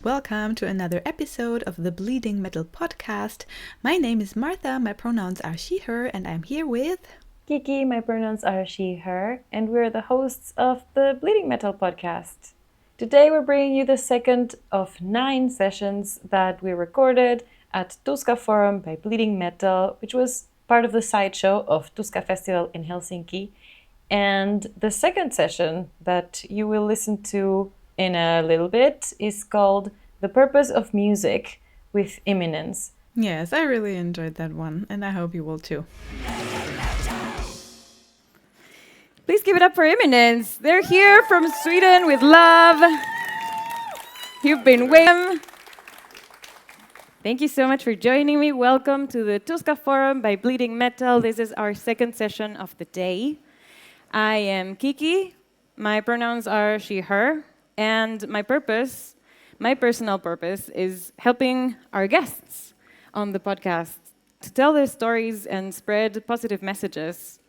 Welcome to another episode of the Bleeding Metal podcast. My name is Martha, my pronouns are she, her, and I'm here with... Kiki, my pronouns are she, her, and we're the hosts of the Bleeding Metal podcast. Today we're bringing you the second of 9 sessions that we recorded at Tuska Forum by Bleeding Metal, which was part of the sideshow of Tuska Festival in Helsinki. And the second session that you will listen to in a little bit is called The Purpose of Music with Imminence. Yes, I really enjoyed that one, and I hope you will too. Please give it up for Imminence. They're here from Sweden with love. You've been waiting. Thank you so much for joining me. Welcome to the Tuska Forum by Bleeding Metal. This is our second session of the day. I am Kiki. My pronouns are she, her. And my personal purpose, is helping our guests on the podcast to tell their stories and spread positive messages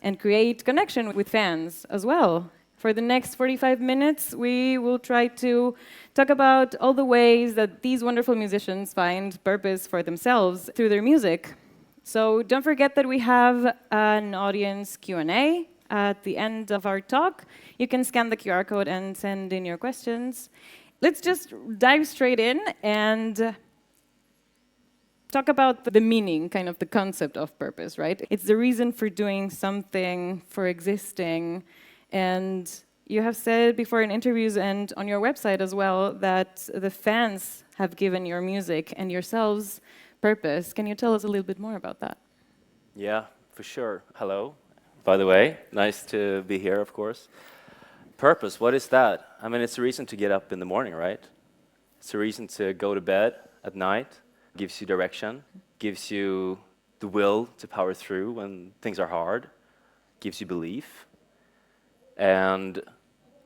and create connection with fans as well. For the next 45 minutes, we will try to talk about all the ways that these wonderful musicians find purpose for themselves through their music. So don't forget that we have an audience Q&A at the end of our talk. You can scan the QR code and send in your questions. Let's just dive straight in and talk about the meaning, kind of the concept of purpose, right? It's the reason for doing something, for existing. And you have said before in interviews and on your website as well that the fans have given your music and yourselves purpose. Can you tell us a little bit more about that? Yeah, for sure. Hello, by the way. Nice to be here, of course. Purpose, what is that? I mean, it's a reason to get up in the morning, right? It's a reason to go to bed at night. Gives you direction, gives you the will to power through when things are hard, gives you belief. And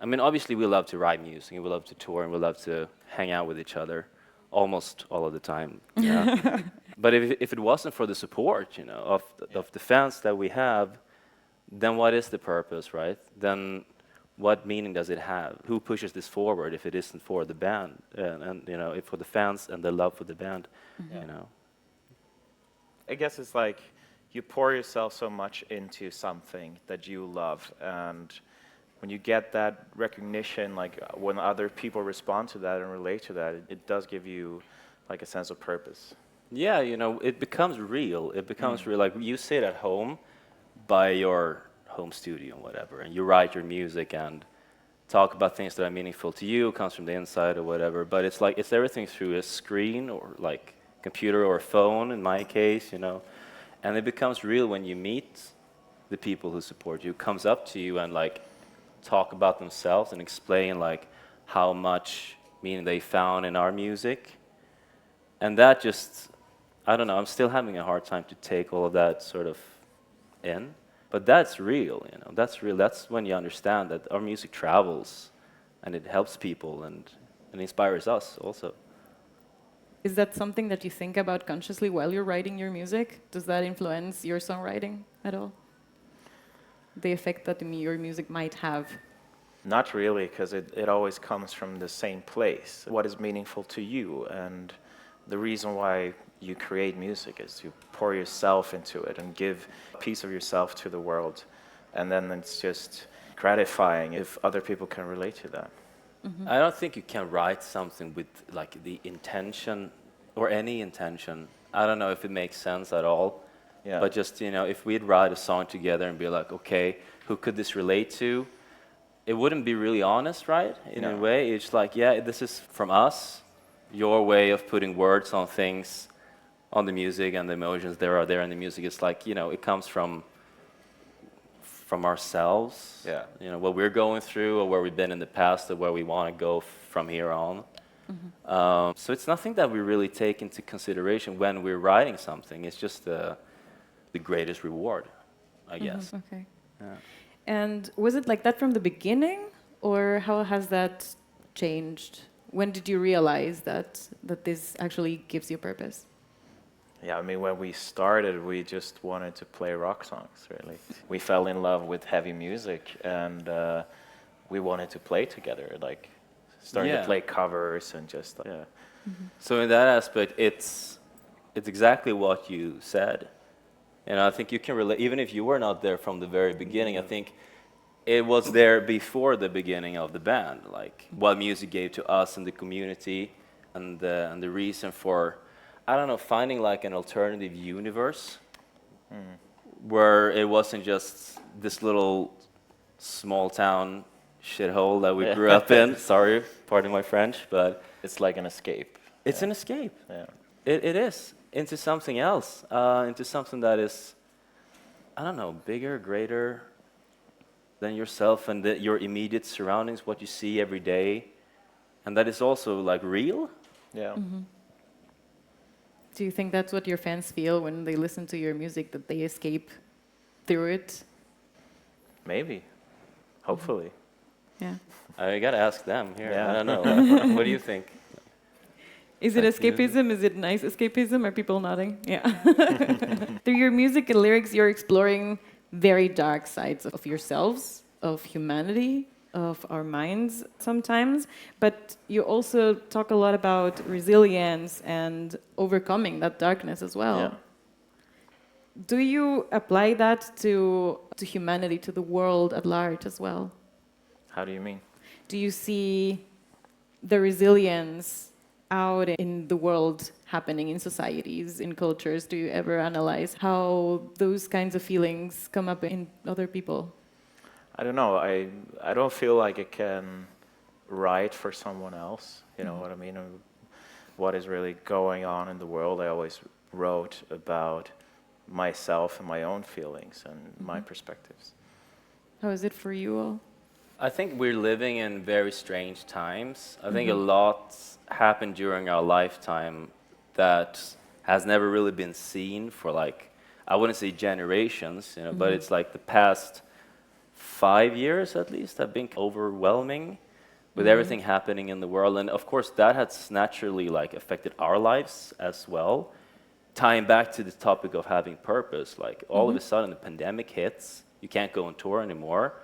I mean, obviously we love to write music, and we love to tour, and we love to hang out with each other almost all of the time. Yeah. But if it wasn't for the support, of the fans that we have, then what is the purpose, right? Then what meaning does it have? Who pushes this forward if it isn't for the band and if for the fans and the love for the band, I guess it's like you pour yourself so much into something that you love, and when you get that recognition, like when other people respond to that and relate to that, it does give you like a sense of purpose. Yeah, it becomes real. It becomes real. Like you sit at home by your home studio and whatever, and you write your music and talk about things that are meaningful to you, comes from the inside or whatever, but it's like it's everything through a screen or like computer or a phone in my case, and it becomes real when you meet the people who support you, comes up to you and like talk about themselves and explain like how much meaning they found in our music. And that just, I don't know, I'm still having a hard time to take all of that sort of in. But that's real, that's real. That's when you understand that our music travels and it helps people and inspires us also. Is that something that you think about consciously while you're writing your music? Does that influence your songwriting at all? The effect that your music might have? Not really, because it always comes from the same place. What is meaningful to you, and the reason why you create music is you pour yourself into it and give a piece of yourself to the world, and then it's just gratifying if other people can relate to that. Mm-hmm. I don't think you can write something with like the intention or any intention. I don't know if it makes sense at all. Yeah. But just if we'd write a song together and be like, okay, who could this relate to? It wouldn't be really honest, right? In a way, it's like, yeah, this is from us. Your way of putting words on things, on the music and the emotions that are there in the music. It's like it comes from ourselves. Yeah. What we're going through, or where we've been in the past, or where we want to go from here on. Mm-hmm. So it's nothing that we really take into consideration when we're writing something. It's just the greatest reward, I guess. Okay. Yeah. And was it like that from the beginning, or how has that changed? When did you realize that this actually gives you purpose? Yeah, I mean, when we started, we just wanted to play rock songs, really. We fell in love with heavy music, and we wanted to play together, like starting Yeah. to play covers and just yeah. So in that aspect, it's exactly what you said. And I think you can relate, even if you were not there from the very beginning, I think it was there before the beginning of the band, like what music gave to us in the community and the reason for, I don't know, finding like an alternative universe where it wasn't just this little small town shithole that we grew up in. Sorry, pardon my French, but It's like an escape. it's an escape. Yeah. It is into something else, into something that is, I don't know, bigger, greater than yourself and your immediate surroundings, what you see every day, and that is also like real. Yeah. Do you think that's what your fans feel when they listen to your music, that they escape through it? Maybe. Hopefully. Yeah. I gotta ask them here. Yeah. I don't know. What do you think? Is it Thank you. escapism? Is it nice escapism? Are people nodding? Yeah. Through your music and lyrics, you're exploring very dark sides of yourselves, of humanity, of our minds sometimes. But you also talk a lot about resilience and overcoming that darkness as well. Yeah. Do you apply that to humanity, to the world at large as well? How do you mean? Do you see the resilience out in the world happening in societies, in cultures? Do you ever analyze how those kinds of feelings come up in other people? I don't know. I don't feel like I can write for someone else. You know what I mean? What is really going on in the world? I always wrote about myself and my own feelings and my perspectives. How is it for you all? I think we're living in very strange times. I think a lot happened during our lifetime that has never really been seen for like, I wouldn't say generations, you know, but it's like the past 5 years at least have been overwhelming with everything happening in the world. And of course that has naturally like affected our lives as well. Tying back to the topic of having purpose, like all of a sudden the pandemic hits, you can't go on tour anymore.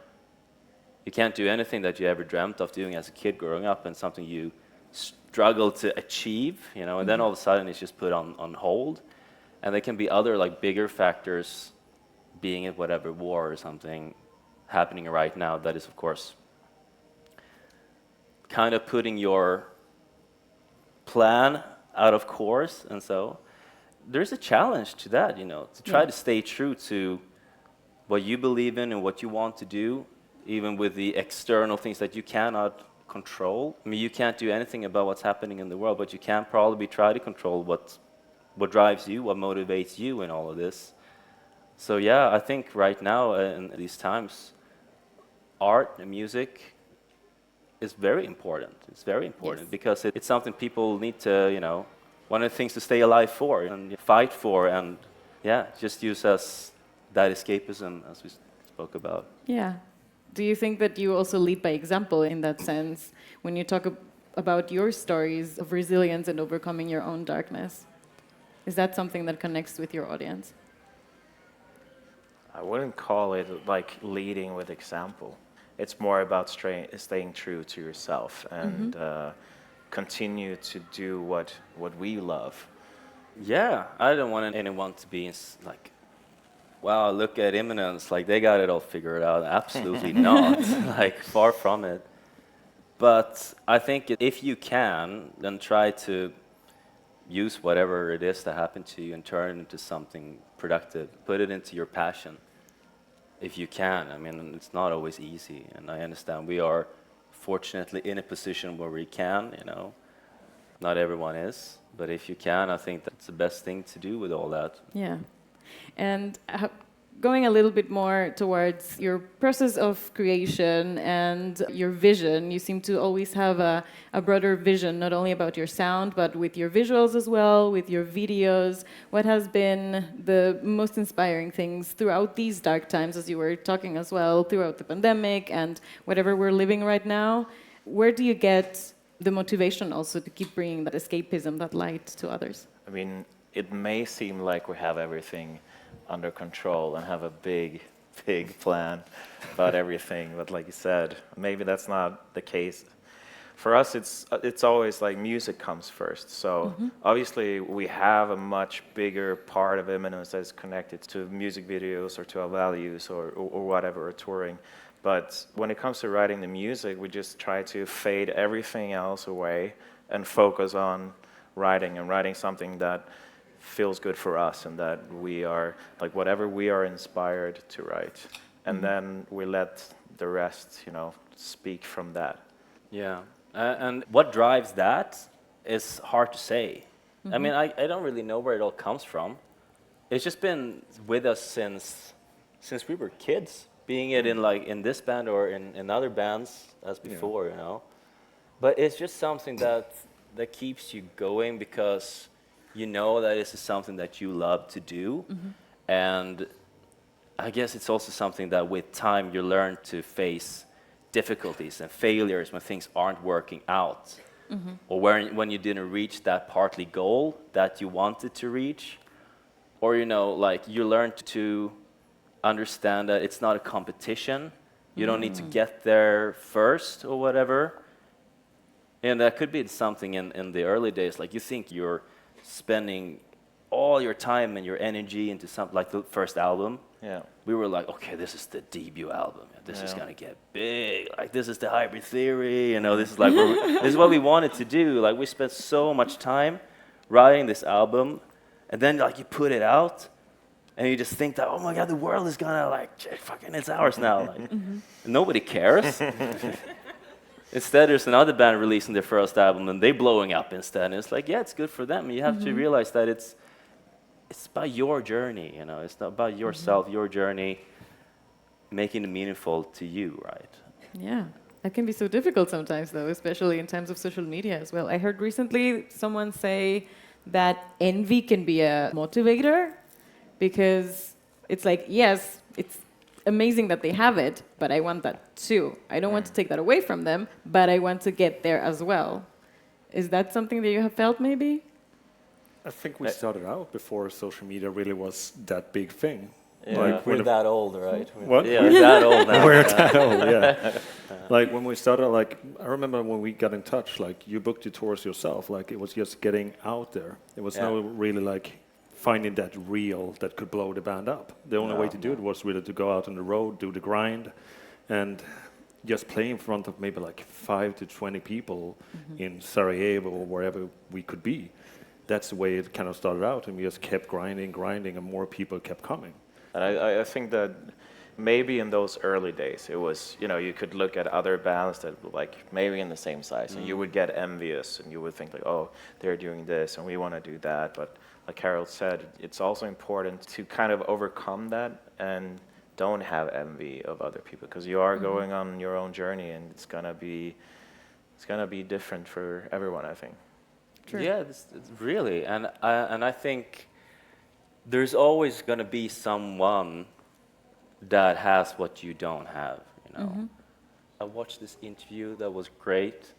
You can't do anything that you ever dreamt of doing as a kid growing up and something you struggle to achieve, you know, and then all of a sudden it's just put on hold. And there can be other like bigger factors, being it whatever, war or something happening right now that is of course kind of putting your plan out of course. And so there's a challenge to that, you know, to try to stay true to what you believe in and what you want to do, even with the external things that you cannot control. I mean, you can't do anything about what's happening in the world, but you can probably try to control what drives you, what motivates you in all of this. So yeah, I think right now in these times, art and music is very important. It's very important because it's something people need to, you know, one of the things to stay alive for and fight for, and yeah, just use as that escapism as we spoke about. Yeah. Do you think that you also lead by example in that sense when you talk about your stories of resilience and overcoming your own darkness? Is that something that connects with your audience? I wouldn't call it like leading with example. It's more about staying true to yourself and continue to do what we love. Yeah, I don't want anyone to be like, wow, look at Imminence, like they got it all figured out. Absolutely not, like far from it. But I think if you can, then try to use whatever it is that happened to you and turn it into something productive. Put it into your passion, if you can. I mean, it's not always easy, and I understand we are fortunately in a position where we can, you know. Not everyone is, but if you can, I think that's the best thing to do with all that. Yeah. And going a little bit more towards your process of creation and your vision, you seem to always have a broader vision, not only about your sound, but with your visuals as well, with your videos. What has been the most inspiring things throughout these dark times, as you were talking as well, throughout the pandemic and whatever we're living right now? Where do you get the motivation also to keep bringing that escapism, that light to others? I mean, it may seem like we have everything under control and have a big plan about everything, but like you said, maybe that's not the case. for us, it's always like music comes first. So obviously we have a much bigger part of Imminence that is connected to music videos or to our values or whatever, or touring. But when it comes to writing the music, we just try to fade everything else away and focus on writing something that feels good for us and that we are, like whatever we are inspired to write. And then we let the rest, speak from that. Yeah. And what drives that is hard to say. I mean, I don't really know where it all comes from. It's just been with us since we were kids, being it in this band or in other bands as before, But it's just something that keeps you going because you know that this is something that you love to do. And I guess it's also something that with time you learn to face difficulties and failures when things aren't working out. Or when you didn't reach that partly goal that you wanted to reach. Or, you learn to understand that it's not a competition. You don't need to get there first or whatever. And that could be something in the early days. Like you think you're spending all your time and your energy into something like the first album. Yeah. We were like, okay, this is the debut album. This is gonna get big. Like this is the hybrid theory. This is like this is what we wanted to do. Like we spent so much time writing this album, and then like you put it out, and you just think that, oh my God, the world is gonna fucking it's ours now. Like, nobody cares. Instead, there's another band releasing their first album, and they blowing up instead. And it's like, yeah, it's good for them. You have to realize that it's about your journey, It's not about yourself, your journey, making it meaningful to you, right? Yeah, that can be so difficult sometimes, though, especially in times of social media as well. I heard recently someone say that envy can be a motivator because it's like, yes, it's amazing that they have it, but I want that too. I don't want to take that away from them, but I want to get there as well. Is that something that you have felt maybe? I think we started out before social media really was that big thing. Yeah. We're that old, right? What? Yeah, we're that old now. We're that old, yeah. Like when we started, I remember when we got in touch, you booked your tours yourself. It was just getting out there. It was no really finding that reel that could blow the band up. The only way to do it was really to go out on the road, do the grind, and just play in front of maybe 5 to 20 people in Sarajevo or wherever we could be. That's the way it kind of started out, and we just kept grinding, and more people kept coming. And I think that maybe in those early days, it was, you could look at other bands that were maybe in the same size, and you would get envious, and you would think oh, they're doing this, and we want to do that. But like Harold said, it's also important to kind of overcome that and don't have envy of other people, because you are going on your own journey, and it's gonna be different for everyone, I think. True. Yeah, it's really, and I think there's always going to be someone that has what you don't have. I watched this interview that was great.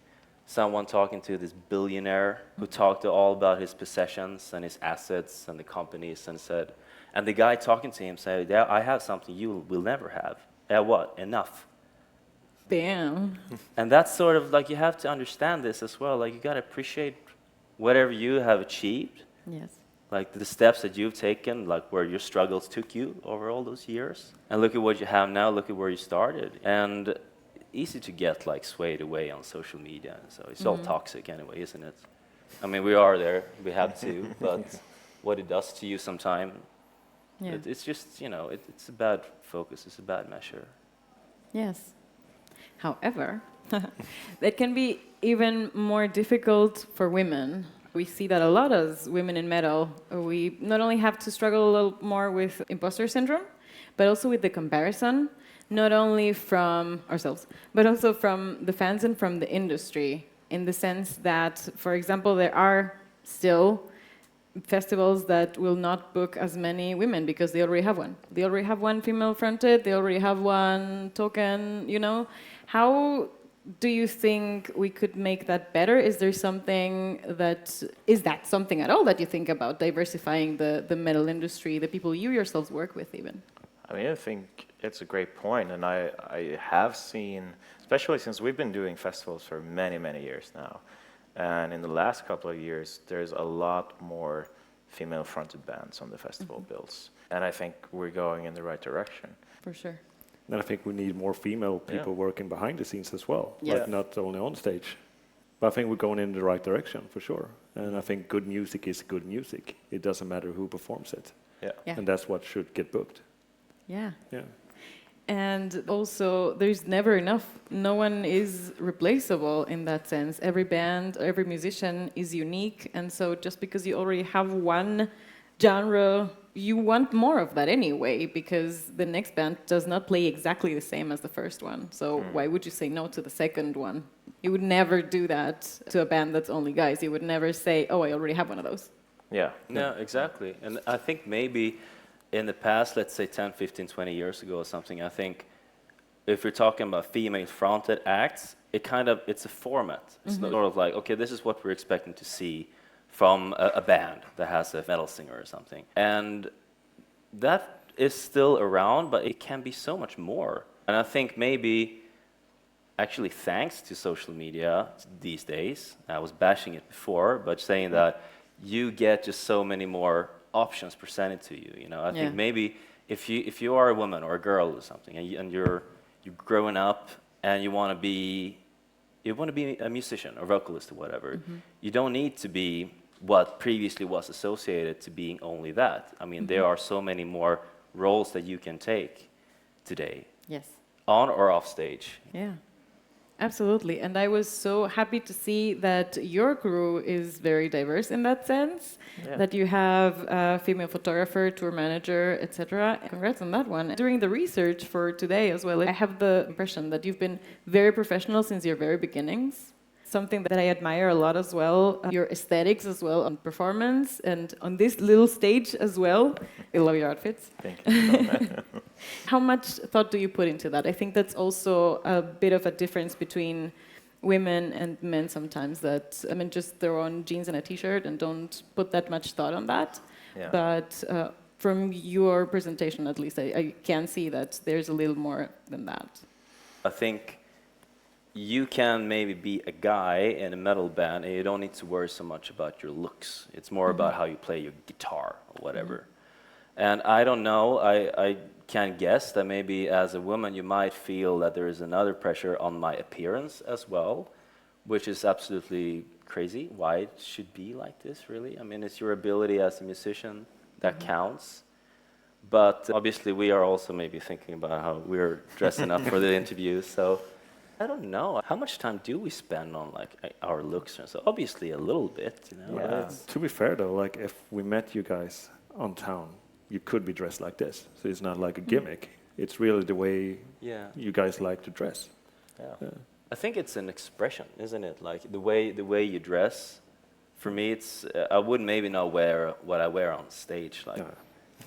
Someone talking to this billionaire who talked all about his possessions and his assets and the companies, and the guy talking to him said, "Yeah, I have something you will never have." Yeah, what? Enough. Damn. And that's sort of you have to understand this as well. You got to appreciate whatever you have achieved. Yes. The steps that you've taken, where your struggles took you over all those years. And look at what you have now, look at where you started. And easy to get swayed away on social media. So it's all toxic anyway, isn't it? I mean, we are there, we have to, but what it does to you sometime, it's just, it's a bad focus, it's a bad measure. Yes. However, that can be even more difficult for women. We see that a lot as women in metal. We not only have to struggle a little more with imposter syndrome, but also with the comparison, not only from ourselves, but also from the fans and from the industry, in the sense that, for example, there are still festivals that will not book as many women because they already have one. They already have one female fronted, they already have one token, How do you think we could make that better? Is that something at all that you think about, diversifying the metal industry, the people you yourselves work with even? I mean, I think It's a great point, and I have seen, especially since we've been doing festivals for many, many years now, and in the last couple of years, there's a lot more female-fronted bands on the festival bills, and I think we're going in the right direction. For sure. And I think we need more female people working behind the scenes as well, Yes. like not only on stage. But I think we're going in the right direction for sure. And I think good music is good music. It doesn't matter who performs it. Yeah. Yeah. And that's what should get booked. Yeah. Yeah. And also, there's never enough. No one is replaceable in that sense. Every band, every musician is unique. And so just because you already have one genre, you want more of that anyway, because the next band does not play exactly the same as the first one. So why would you say no to the second one? You would never do that to a band that's only guys. You would never say, oh, I already have one of those. Yeah. No, exactly. And I think maybe in the past, let's say 10, 15, 20 years ago or something, I think if you're talking about female-fronted acts, it's a format. It's sort of like, okay, this is what we're expecting to see from a band that has a metal singer or something. And that is still around, but it can be so much more. And I think maybe, actually thanks to social media these days, I was bashing it before, but saying that you get just so many more options presented to you. You know, I think maybe if you are a woman or a girl or something, and you're growing up and you want to be a musician or vocalist or whatever, you don't need to be what previously was associated to being only that. I mean, there are so many more roles that you can take today, Yes. on or off stage. Yeah. Absolutely. And I was so happy to see that your crew is very diverse in that sense, that you have a female photographer, tour manager, etc. Congrats on that one. During the research for today as well, I have the impression that you've been very professional since your very beginnings. Something that I admire a lot as well, your aesthetics as well on performance and on this little stage as well. I love your outfits. Thank you. How much thought do you put into that? I think that's also a bit of a difference between women and men sometimes, that, I mean, just throw on jeans and a t-shirt and don't put that much thought on that. Yeah. But from your presentation, at least, I can see that there's a little more than that. I think you can maybe be a guy in a metal band and you don't need to worry so much about your looks. It's more about how you play your guitar or whatever. And I don't know, I can guess that maybe as a woman you might feel that there is another pressure on my appearance as well, which is absolutely crazy. Why it should be like this, really? I mean, it's your ability as a musician that counts. But obviously we are also maybe thinking about how we're dressing up for the interview, so I don't know. How much time do we spend on like our looks? So obviously a little bit, you know. Yeah. To be fair though, like if we met you guys on town, you could be dressed like this. So it's not like a gimmick. It's really the way you guys like to dress. Yeah. I think it's an expression, isn't it? Like the way you dress. For me, it's I would maybe not wear what I wear on stage, like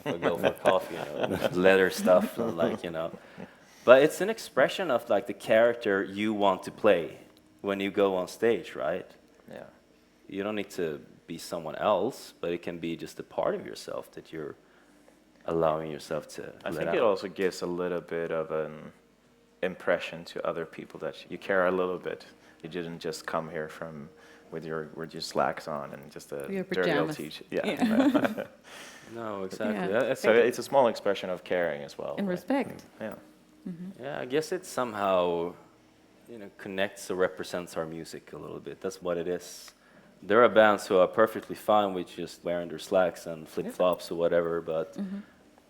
if I go for coffee, you know, leather stuff, like, you know. But it's an expression of like the character you want to play when you go on stage, right? Yeah. You don't need to be someone else, but it can be just a part of yourself that you're allowing yourself to I let think out. it also gives a little bit of an impression to other people that you care a little bit. You didn't just come here with your slacks on and just a Your dirty old pajamas. t-shirt. Yeah. No, exactly. Yeah. So it's a small expression of caring as well. And right? respect. Yeah. Yeah, I guess it somehow, you know, connects or represents our music a little bit. That's what it is. There are bands who are perfectly fine with just wearing their slacks and flip-flops or whatever, but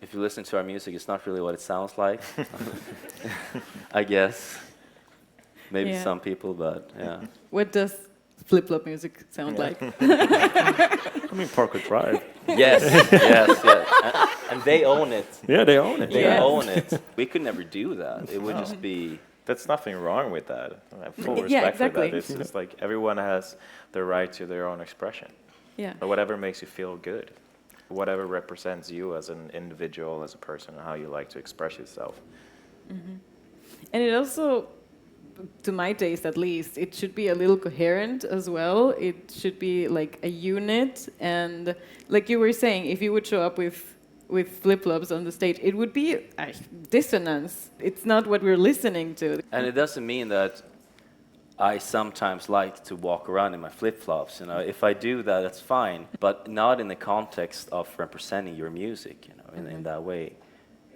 if you listen to our music, it's not really what it sounds like. I guess. Maybe Yeah. some people, but yeah. What does flip-flop music sound like? I mean, Parker Drive. Yes, yes. And they own it. Yeah, they own it. They Yeah. own it. We could never do that. It would just be... There's nothing wrong with that. I have full Yeah, respect for exactly. that. It's just like everyone has the right to their own expression. Yeah. Or whatever makes you feel good. Whatever represents you as an individual, as a person, and how you like to express yourself. And it also, to my taste at least, it should be a little coherent as well. It should be like a unit. And like you were saying, if you would show up with with flip-flops on the stage, it would be a dissonance. It's not what we're listening to. And it doesn't mean that I sometimes like to walk around in my flip-flops. You know, if I do that, that's fine, but not in the context of representing your music. You know, in that way.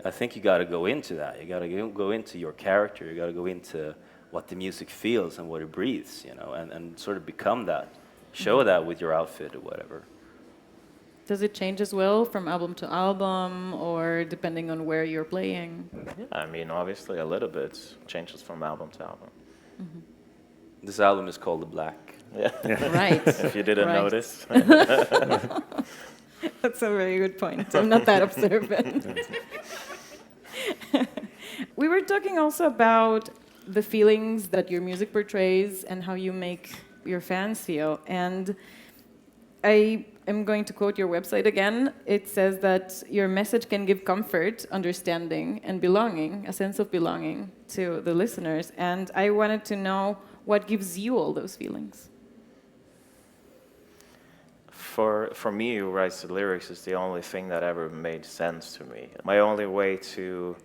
I think you got to go into that. You got to go into your character. You got to go into what the music feels and what it breathes. You know, and sort of become that. Show that with your outfit or whatever. Does it change as well from album to album, or depending on where you're playing? Yeah, I mean, obviously a little bit changes from album to album. This album is called The Black. Yeah. Right. If you didn't Right. notice. That's a very good point. I'm not that observant. We were talking also about the feelings that your music portrays and how you make your fans feel. And I am going to quote your website again. It says that your message can give comfort, understanding, and belonging, a sense of belonging to the listeners. And I wanted to know what gives you all those feelings. For me, who writes the lyrics is the only thing that ever made sense to me. My only way to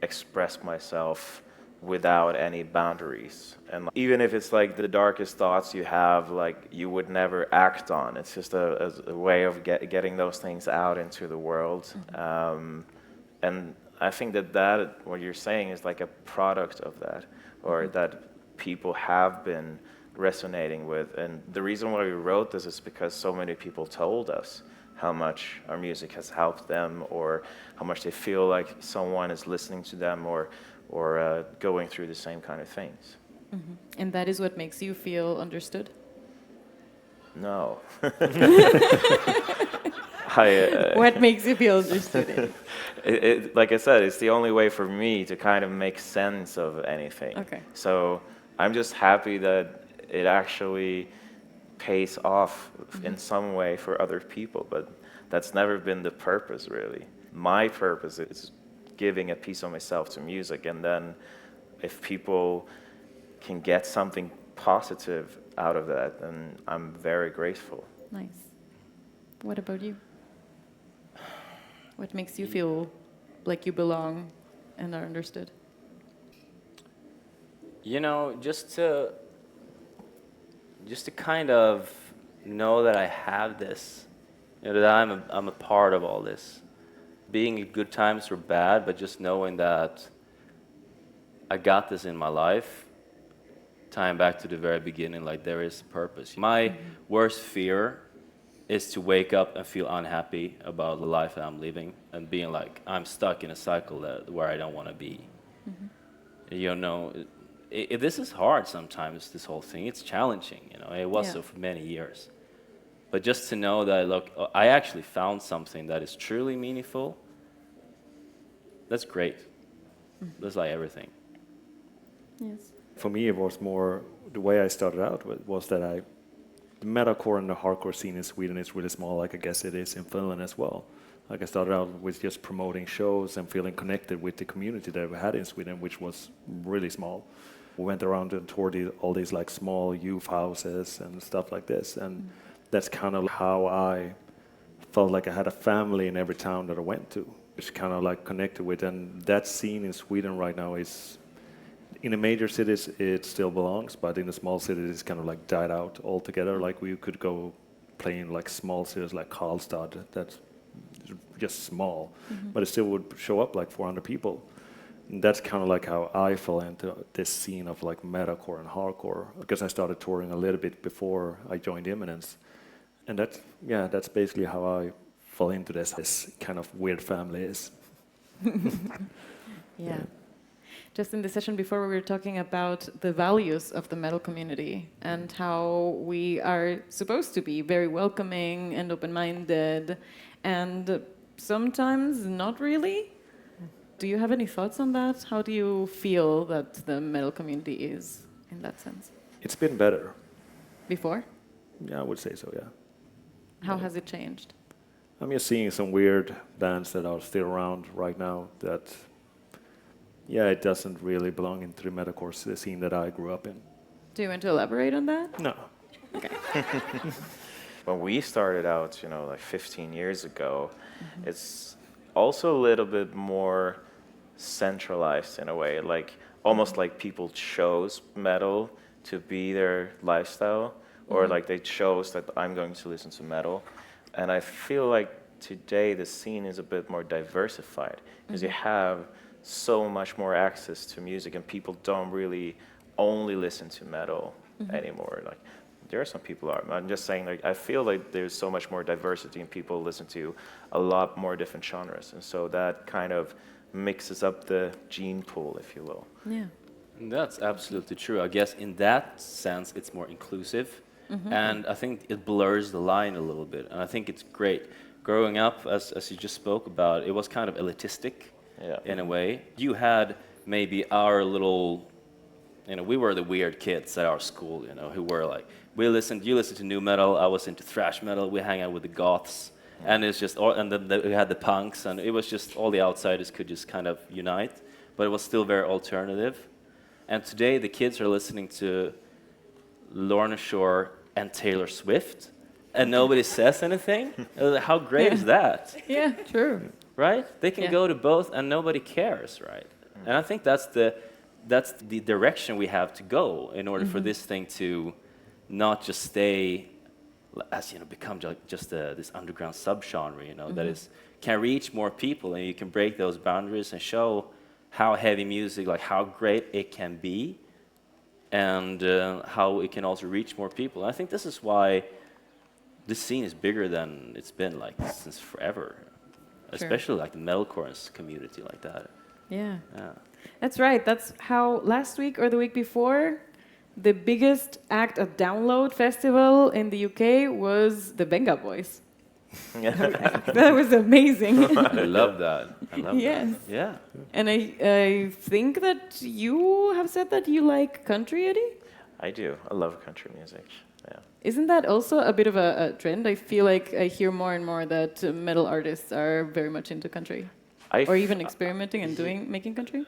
express myself without any boundaries. And even if it's like the darkest thoughts you have, like you would never act on. It's just a way of getting those things out into the world. And I think that what you're saying is like a product of that, or that people have been resonating with. And the reason why we wrote this is because so many people told us how much our music has helped them, or how much they feel like someone is listening to them, or going through the same kind of things. And that is what makes you feel understood? No. What makes you feel understood? Like I said, it's the only way for me to kind of make sense of anything. Okay. So I'm just happy that it actually pays off in some way for other people, but that's never been the purpose, really. My purpose is giving a piece of myself to music, and then if people can get something positive out of that, then I'm very grateful. Nice. What about you? What makes you feel like you belong and are understood? You know, just to kind of know that I have this, you know, that I'm a part of all this. Being in good times or bad, but just knowing that I got this in my life, tying back to the very beginning, like there is a purpose. My worst fear is to wake up and feel unhappy about the life that I'm living and being like, I'm stuck in a cycle where I don't want to be. You know, this is hard sometimes, this whole thing. It's challenging, you know. It was so for many years. But just to know that, look, I actually found something that is truly meaningful, that's great. That's like everything. Yes. For me, it was more the way I started out was that the metalcore and the hardcore scene in Sweden is really small, like I guess it is in Finland as well. Like I started out with just promoting shows and feeling connected with the community that we had in Sweden, which was really small. We went around and toured all these like small youth houses and stuff like this, and that's kind of how I felt like I had a family in every town that I went to. It's kind of like connected with, and that scene in Sweden right now is, in the major cities it still belongs, but in the small cities it's kind of like died out altogether. Like we could go play in like small cities like Karlstad, that's just small, but it still would show up like 400 people. And that's kind of like how I fell into this scene of like metalcore and hardcore, because I started touring a little bit before I joined Imminence. And that's basically how I fell into this kind of weird family is. Yeah. Just in the session before, we were talking about the values of the metal community and how we are supposed to be very welcoming and open-minded, and sometimes not really. Do you have any thoughts on that? How do you feel that the metal community is in that sense? It's been better. Before? Yeah, I would say so, yeah. How has it changed? I'm just seeing some weird bands that are still around right now that, yeah, it doesn't really belong into the metalcore scene that I grew up in. Do you want to elaborate on that? No. Okay. When we started out, you know, like 15 years ago, also a little bit more centralized in a way, like almost like people chose metal to be their lifestyle, or like they chose that I'm going to listen to metal. And I feel like today the scene is a bit more diversified because you have so much more access to music, and people don't really only listen to metal anymore. Like there are some people are. I'm just saying, like I feel like there's so much more diversity, and people listen to a lot more different genres, and so that kind of mixes up the gene pool, if you will. Yeah. That's absolutely true. I guess in that sense, it's more inclusive, and I think it blurs the line a little bit. And I think it's great. Growing up, as you just spoke about, it was kind of elitistic in a way. You had maybe our little, we were the weird kids at our school, who were like, you listened to new metal, I was into thrash metal, we hang out with the goths, and it's just, and then we had the punks, and it was just all the outsiders could just kind of unite, but it was still very alternative. And today the kids are listening to Lorna Shore and Taylor Swift, and nobody says anything. How great is that? Yeah, true. Right? They can go to both, and nobody cares, right? And I think that's the direction we have to go in order for this thing to not just stay, as become just this underground subgenre, that is can reach more people, and you can break those boundaries and show how heavy music, like how great it can be, and how it can also reach more people. And I think this is why this scene is bigger than it's been like since forever, especially like the metalcore community like that. Yeah. That's right. That's how last week or the week before, the biggest act at Download Festival in the UK was the Benga Boys. That was amazing. I love that. Yes. That. Yeah. And I think that you have said that you like country, Eddie? I do. I love country music. Yeah. Isn't that also a bit of a trend? I feel like I hear more and more that metal artists are very much into country. Or even experimenting and making country?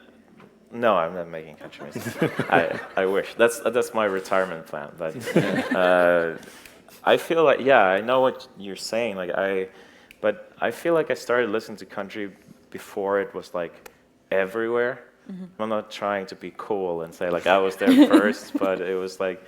No, I'm not making country music. I wish. That's my retirement plan. But I feel like, I know what you're saying. But I feel like I started listening to country before it was like everywhere. I'm not trying to be cool and say like I was there first, but it was like,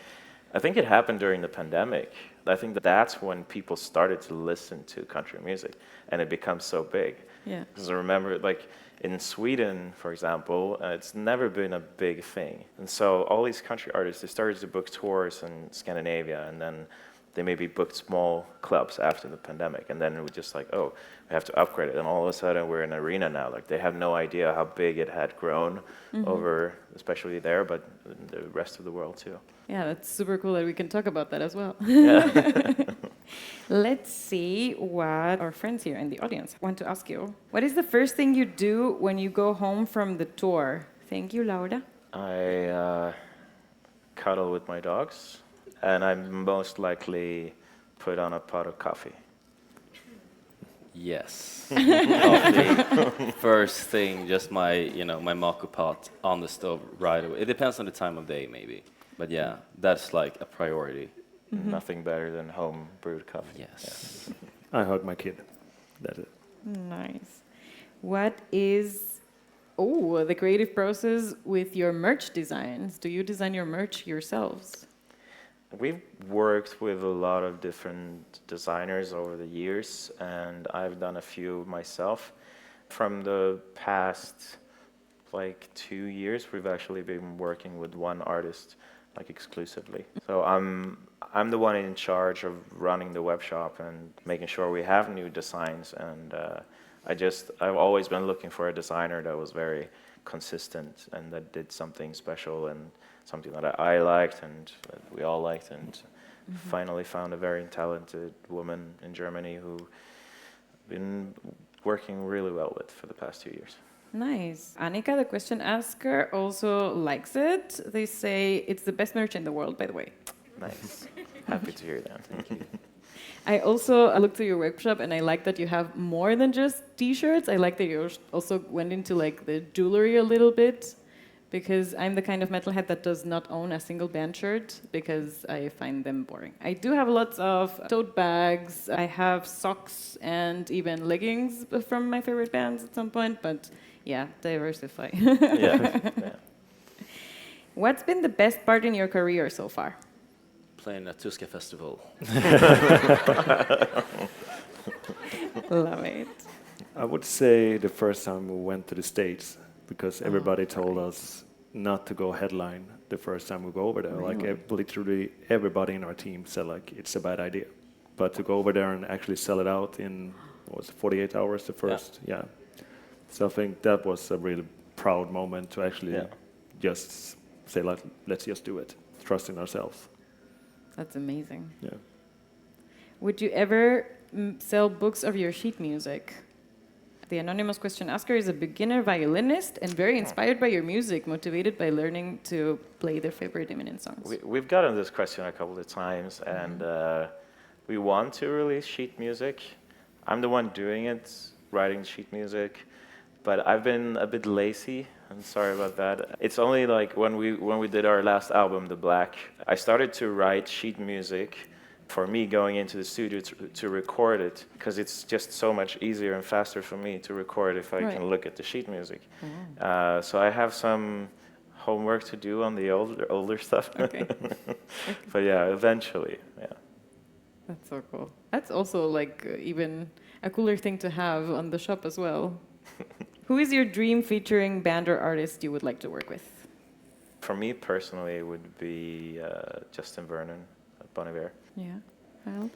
I think it happened during the pandemic. I think that's when people started to listen to country music, and it becomes so big. Yeah. Because I remember, like, in Sweden, for example, it's never been a big thing. And so all these country artists, they started to book tours in Scandinavia, and then they maybe booked small clubs after the pandemic. And then it was just like, oh, we have to upgrade it. And all of a sudden, we're in an arena now. Like, they have no idea how big it had grown over, especially there, but in the rest of the world, too. Yeah, that's super cool that we can talk about that as well. Yeah. Let's see what our friends here in the audience want to ask you. What is the first thing you do when you go home from the tour? Thank you, Laura. I cuddle with my dogs, and I most likely put on a pot of coffee. Yes. Coffee. First thing, just my mocha pot on the stove right away. It depends on the time of day, maybe. But yeah, that's like a priority. Nothing better than home brewed coffee. Yes. I hug my kid. That's it. Nice. What is the creative process with your merch designs? Do you design your merch yourselves? We've worked with a lot of different designers over the years, and I've done a few myself. From the past, 2 years, we've actually been working with one artist, exclusively. So I'm the one in charge of running the web shop and making sure we have new designs. And I've always been looking for a designer that was very consistent and that did something special and something that I liked and that we all liked, and finally found a very talented woman in Germany who I've been working really well with for the past 2 years. Nice. Annika, the question asker, also likes it. They say it's the best merch in the world, by the way. Nice. Happy to hear that. Thank you. I also looked through your workshop, and I like that you have more than just T-shirts. I like that you also went into the jewelry a little bit. because I'm the kind of metalhead that does not own a single band shirt because I find them boring. I do have lots of tote bags, I have socks and even leggings from my favorite bands at some point, but yeah, diversify. Yeah. What's been the best part in your career so far? Playing at Tuska Festival. Love it. I would say the first time we went to the States, because everybody told us not to go headline the first time we go over there. Really? Like literally everybody in our team said like it's a bad idea. But to go over there and actually sell it out in, what was it, 48 hours the first? Yeah. So I think that was a really proud moment to actually just say like, let's just do it, trust in ourselves. That's amazing. Yeah. Would you ever sell books of your sheet music? The anonymous question asker is a beginner violinist and very inspired by your music, motivated by learning to play their favorite Imminence songs. We've gotten this question a couple of times, and we want to release sheet music. I'm the one doing it, writing sheet music, but I've been a bit lazy. I'm sorry about that. It's only like when we did our last album, The Black, I started to write sheet music for me going into the studio to record it, because it's just so much easier and faster for me to record if I can look at the sheet music. So I have some homework to do on the older stuff. Okay. But yeah, eventually, yeah. That's so cool. That's also like even a cooler thing to have on the shop as well. Who is your dream featuring band or artist you would like to work with? For me personally, it would be Justin Vernon at Bon Iver. Yeah. Well,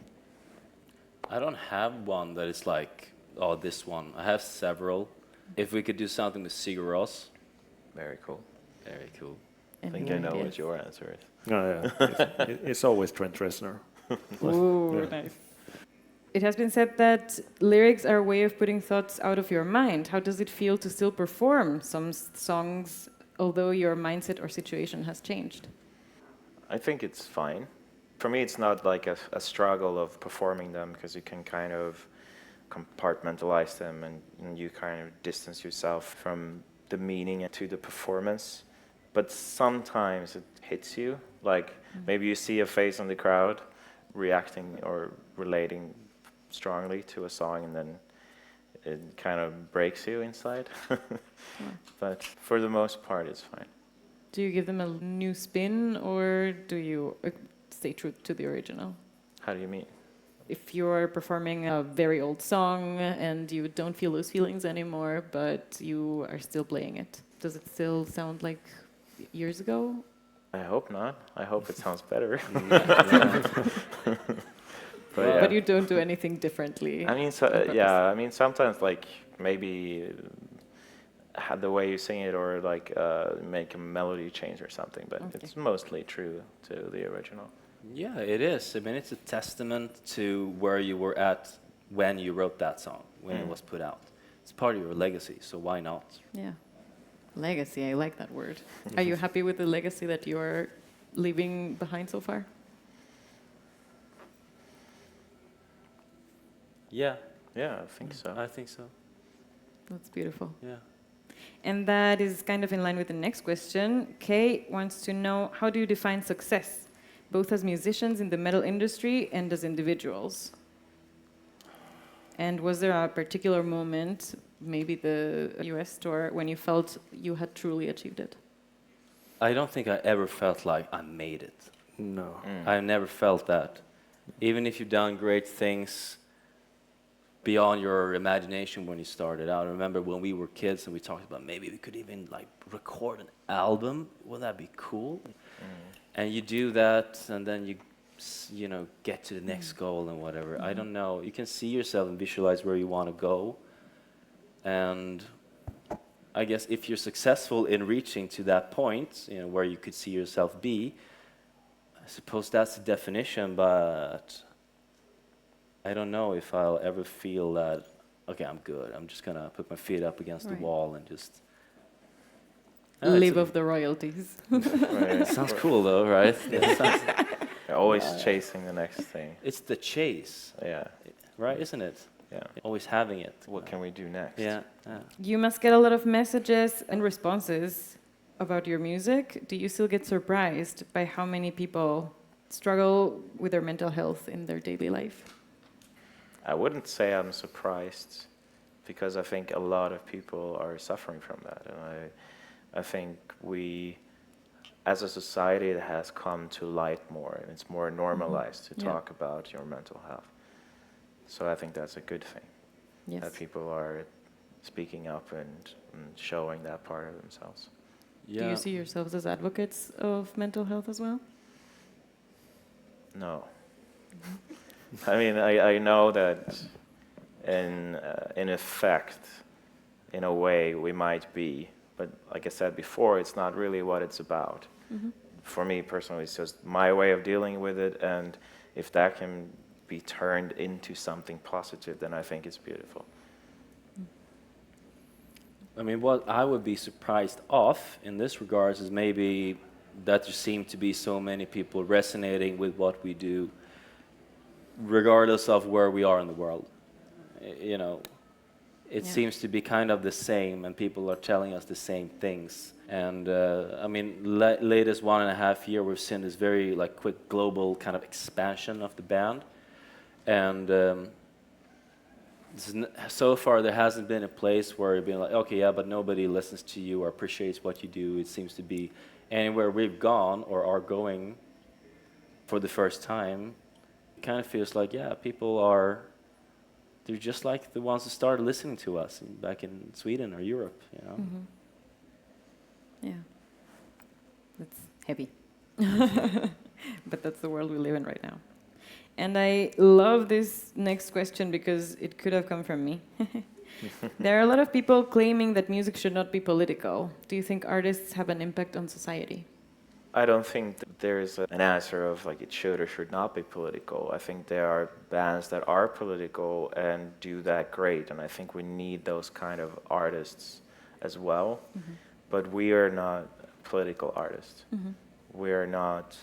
I don't have one that is like, oh, this one. I have several. If we could do something with Sigur Rós. Very cool. Very cool. I think I know what your answer is. Oh, yeah. It's always Trent Reznor. ooh, nice. It has been said that lyrics are a way of putting thoughts out of your mind. How does it feel to still perform some songs, although your mindset or situation has changed? I think it's fine. For me, it's not like a struggle of performing them, because you can kind of compartmentalize them and you kind of distance yourself from the meaning to the performance. But sometimes it hits you, like maybe you see a face in the crowd reacting or relating strongly to a song, and then it kind of breaks you inside. But for the most part, it's fine. Do you give them a new spin, or do you stay true to the original? How do you mean? If you're performing a very old song and you don't feel those feelings anymore, but you are still playing it, does it still sound like years ago? I hope not. I hope it sounds better. But you don't do anything differently. I mean, I mean, sometimes like maybe the way you sing it, or like make a melody change or something. But it's mostly true to the original. Yeah, it is. I mean, it's a testament to where you were at when you wrote that song, when it was put out. It's part of your legacy, so why not? Yeah. Legacy, I like that word. Are you happy with the legacy that you're leaving behind so far? Yeah. Yeah, I think so. I think so. That's beautiful. Yeah. And that is kind of in line with the next question. Kay wants to know, how do you define success, both as musicians in the metal industry and as individuals? And was there a particular moment, maybe the US tour, when you felt you had truly achieved it? I don't think I ever felt like I made it. No. I never felt that. Even if you've done great things beyond your imagination when you started out. I remember when we were kids and we talked about maybe we could even like record an album. Wouldn't that be cool? And you do that, and then you know, get to the next goal and whatever. I don't know. You can see yourself and visualize where you want to go. And I guess if you're successful in reaching to that point, you know, where you could see yourself be, I suppose that's the definition, but I don't know if I'll ever feel that, okay, I'm good. I'm just going to put my feet up against the wall and just live off the royalties. Right. Sounds cool though, right? You're always chasing the next thing. It's the chase, Yeah. right? Isn't it? Yeah. Always having it. What can we do next? Yeah. You must get a lot of messages and responses about your music, do you still get surprised by how many people struggle with their mental health in their daily life? I wouldn't say I'm surprised, because I think a lot of people are suffering from that. And I think we, as a society, it has come to light more, and it's more normalized to talk about your mental health. So I think that's a good thing, that people are speaking up and showing that part of themselves. Do you see yourselves as advocates of mental health as well? No. I mean, I know that in effect, in a way, we might be, but like I said before, it's not really what it's about. For me personally, it's just my way of dealing with it, and if that can be turned into something positive, then I think it's beautiful. I mean, what I would be surprised of in this regards is maybe that there seem to be so many people resonating with what we do, regardless of where we are in the world. You know, it seems to be kind of the same, and people are telling us the same things. And I mean, latest 1.5 years, we've seen this very like quick global kind of expansion of the band, and so far there hasn't been a place where you've been like, okay, yeah, but nobody listens to you or appreciates what you do. It seems to be anywhere we've gone or are going for the first time, it kind of feels like, yeah, people are, they're just like the ones who started listening to us back in Sweden or Europe, you know. Yeah, that's heavy. But that's the world we live in right now. And I love this next question because it could have come from me. There are a lot of people claiming that music should not be political. Do you think artists have an impact on society? I don't think that there is an answer of like it should or should not be political. I think there are bands that are political and do that great, and I think we need those kind of artists as well. But we are not political artists. We are not,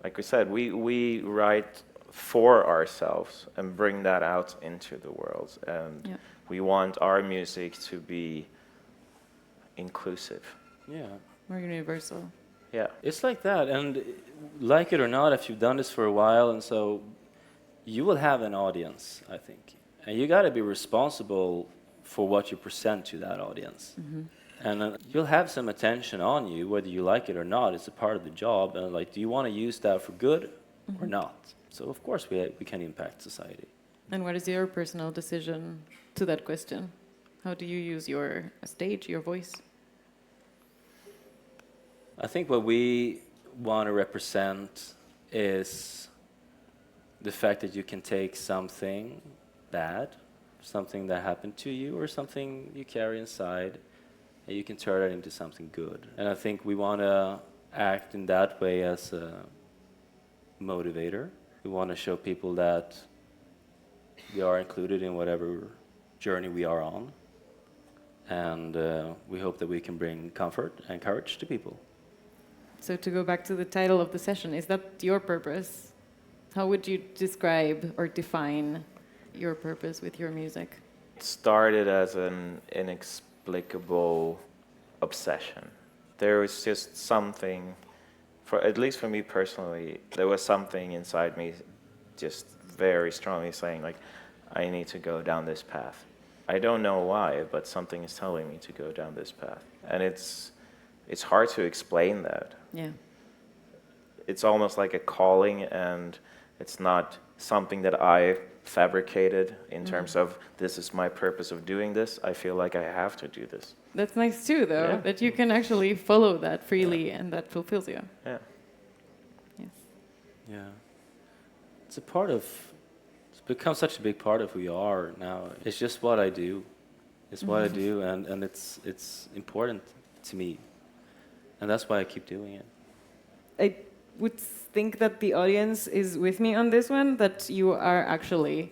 like we said, we write for ourselves and bring that out into the world, and we want our music to be inclusive. Yeah. More universal. Yeah. It's like that, and like it or not, if you've done this for a while, and so you will have an audience, I think. And you got to be responsible for what you present to that audience. And you'll have some attention on you, whether you like it or not. It's a part of the job. And like, do you want to use that for good or not? So of course we can impact society. And what is your personal decision to that question? How do you use your stage, your voice? I think what we want to represent is the fact that you can take something bad, something that happened to you, or something you carry inside, and you can turn it into something good. And I think we want to act in that way as a motivator. We want to show people that we are included in whatever journey we are on. And we hope that we can bring comfort and courage to people. So to go back to the title of the session, is that your purpose? How would you describe or define your purpose with your music? It started as an inexplicable obsession. There was just something, at least for me personally, there was something inside me just very strongly saying, like, I need to go down this path. I don't know why, but something is telling me to go down this path. And it's hard to explain that. Yeah. It's almost like a calling, and it's not something that I fabricated in terms of this is my purpose of doing this. I feel like I have to do this. That's nice too, though, that you can actually follow that freely and that fulfills you. Yeah. Yes. Yeah. It's become such a big part of who we are now. It's just what I do. It's what I do, and it's important to me. And that's why I keep doing it. I would think that the audience is with me on this one, that you are actually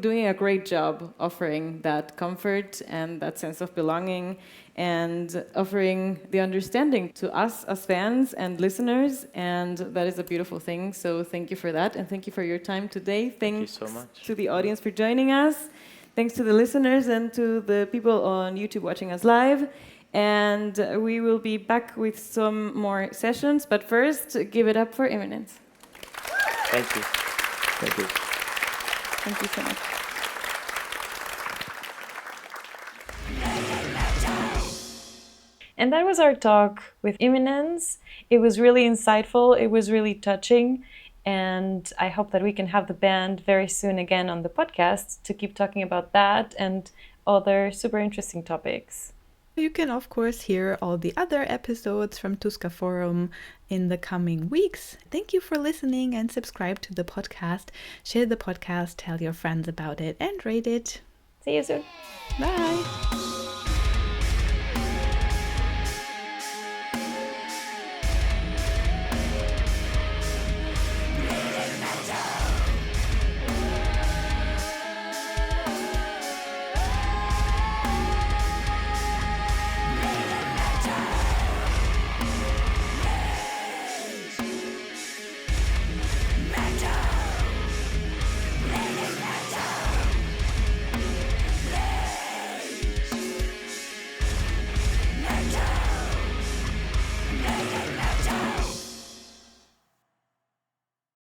doing a great job offering that comfort and that sense of belonging and offering the understanding to us as fans and listeners, and that is a beautiful thing. So thank you for that, and thank you for your time today. Thank you so much. To the audience for joining us. Thanks to the listeners and to the people on YouTube watching us live. And we will be back with some more sessions. But first, give it up for Imminence. Thank you. Thank you. Thank you so much. And that was our talk with Imminence. It was really insightful, it was really touching, and I hope that we can have the band very soon again on the podcast to keep talking about that and other super interesting topics. You can, of course, hear all the other episodes from Tuska Forum in the coming weeks. Thank you for listening and subscribe to the podcast. Share the podcast, tell your friends about it, and rate it. See you soon. Bye!